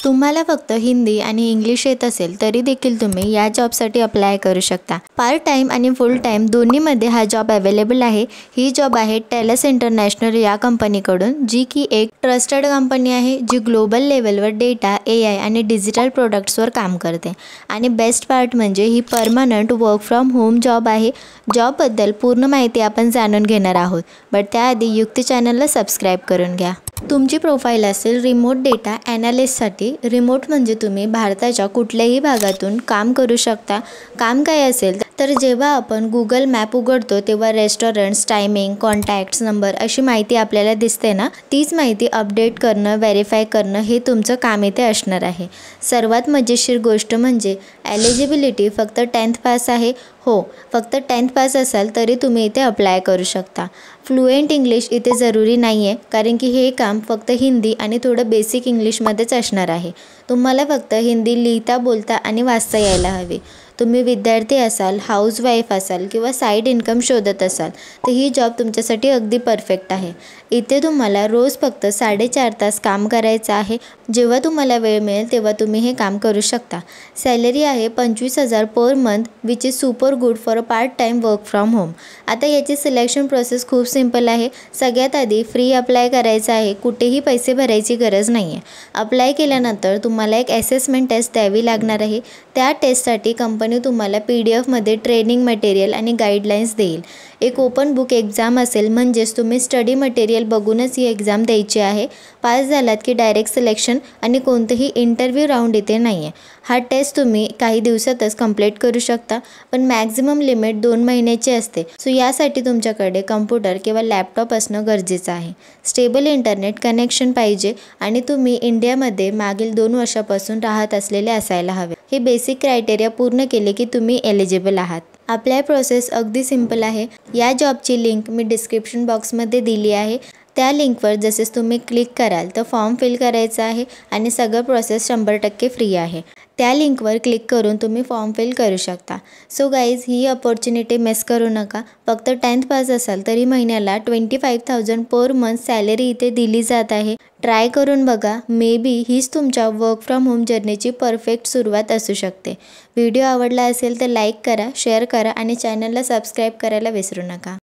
तुम्हाला फक्त हिंदी आणि इंग्लिश येत असेल तरी देखील तुम्ही या जॉबसाठी अप्लाय करू शकता। पार्ट टाइम आणि फुल टाइम दोन्हीमध्ये हा जॉब अवेलेबल आहे। ही जॉब आहे टेलस इंटरनॅशनल या कंपनीकडून, जी की एक ट्रस्टेड कंपनी आहे जी ग्लोबल लेवलवर डेटा, AI आणि डिजिटल प्रोडक्ट्सवर काम करते। आणि बेस्ट पार्ट म्हणजे ही permanent work from home job आहे। जॉबबद्दल पूर्ण माहिती आपण जाणून घेणार आहोत, बट त्याआधी युक्ती चॅनलला सबस्क्राईब करून घ्या। तुमची प्रोफाईल असेल रिमोट डेटा ॲनालिस्टसाठी। रिमोट म्हणजे तुम्ही भारताच्या कुठल्याही भागातून काम करू शकता। काम काय असेल तर जेव्हा आपण गुगल मॅप उघडतो तेव्हा रेस्टॉरंट्स, टायमिंग, कॉन्टॅक्ट्स नंबर अशी माहिती आपल्याला दिसते ना, तीच माहिती अपडेट करणं, व्हेरीफाय करणं हे तुमचं काम इथे असणार आहे। सर्वात मजेशीर गोष्ट म्हणजे एलिजिबिलिटी फक्त 10th पास आहे। हो, फक्त 10th पास असाल तरी तुम्ही इथे अप्लाय करू शकता। फ्लुएंट इंग्लिश इथे ज़रूरी नाही आहे, कारण की हे काम फक्त हिंदी आणि थोडं बेसिक इंग्लिशमध्येच असणार आहे। तुम्हाला फक्त हिंदी लिहिता, बोलता आणि वाचता यायला हवे। तुम्ही विद्यार्थी असाल, हाऊसवाईफ असाल किंवा साईड इन्कम शोधत असाल तर ही जॉब तुमच्यासाठी अगदी परफेक्ट आहे। इथे तुम्हाला रोज फक्त 4.5 तास काम करायचं आहे। जेव्हा तुम्हाला वेळ मिळेल तेव्हा तुम्ही हे काम करू शकता। सॅलरी आहे 25,000 per month, which is super good for a part time work from home. आता याची सिलेक्शन प्रोसेस खूप सिंपल आहे। सगळ्यात आधी फ्री अप्लाय करायचं आहे, कुठेही पैसे भरायची गरज नाही आहे। अप्लाय केल्यानंतर तुम्हाला एक असेसमेंट टेस्ट द्यावी लागणार आहे। त्या टेस्टसाठी कंपनी तुम्हाला PDF ट्रेनिंग मटेरियल आणि गाईडलाईन्स देईल। एक ओपन बुक एक्झाम असेल, म्हणजेच तुम्ही स्टडी मटेरियल बघूनच ही एक्झाम द्यायची आहे। पास झालात की डायरेक्ट सिलेक्शन आणि कोणतेही इंटरव्ह्यू राऊंड इथे नाही आहे। हा टेस्ट तुम्ही काही दिवसातच कंप्लीट करू शकता, पण मॅक्झिमम लिमिट 2 महिन्याची असते। सो यासाठी तुमच्याकडे कम्प्युटर किंवा लॅपटॉप असणं गरजेचं आहे। स्टेबल इंटरनेट कनेक्शन पाहिजे आणि तुम्ही इंडियामध्ये मागील 2 वर्षापासून राहत असलेले असायला हवे। हे बेसिक क्रायटेरिया पूर्ण केले की तुम्ही एलिजिबल आहात। अप्लाय प्रोसेस अगदी सिंपल आहे। या जॉबची लिंक मी डिस्क्रिप्शन बॉक्समध्ये दिली आहे। त्या लिंकवर जसेच तुम्ही क्लिक कराल तर फॉर्म फिल करायचा आहे आणि सगळं प्रोसेस 100% फ्री आहे। त्या लिंकवर क्लिक करून तुम्ही फॉर्म फिल करू शकता। सो गाईज, ही अपॉर्च्युनिटी मिस करू नका। फक्त 10th पास असाल तरी महिन्याला 25,000 पर मंथ सॅलरी इथे दिली जात आहे। ट्राय करून बघा, मे बी हीच तुमच्या वर्क फ्रॉम होम जर्नीची परफेक्ट सुरुवात असू शकते। व्हिडिओ आवडला असेल तर लाईक करा, शेअर करा आणि चॅनलला सबस्क्राईब करायला विसरू नका।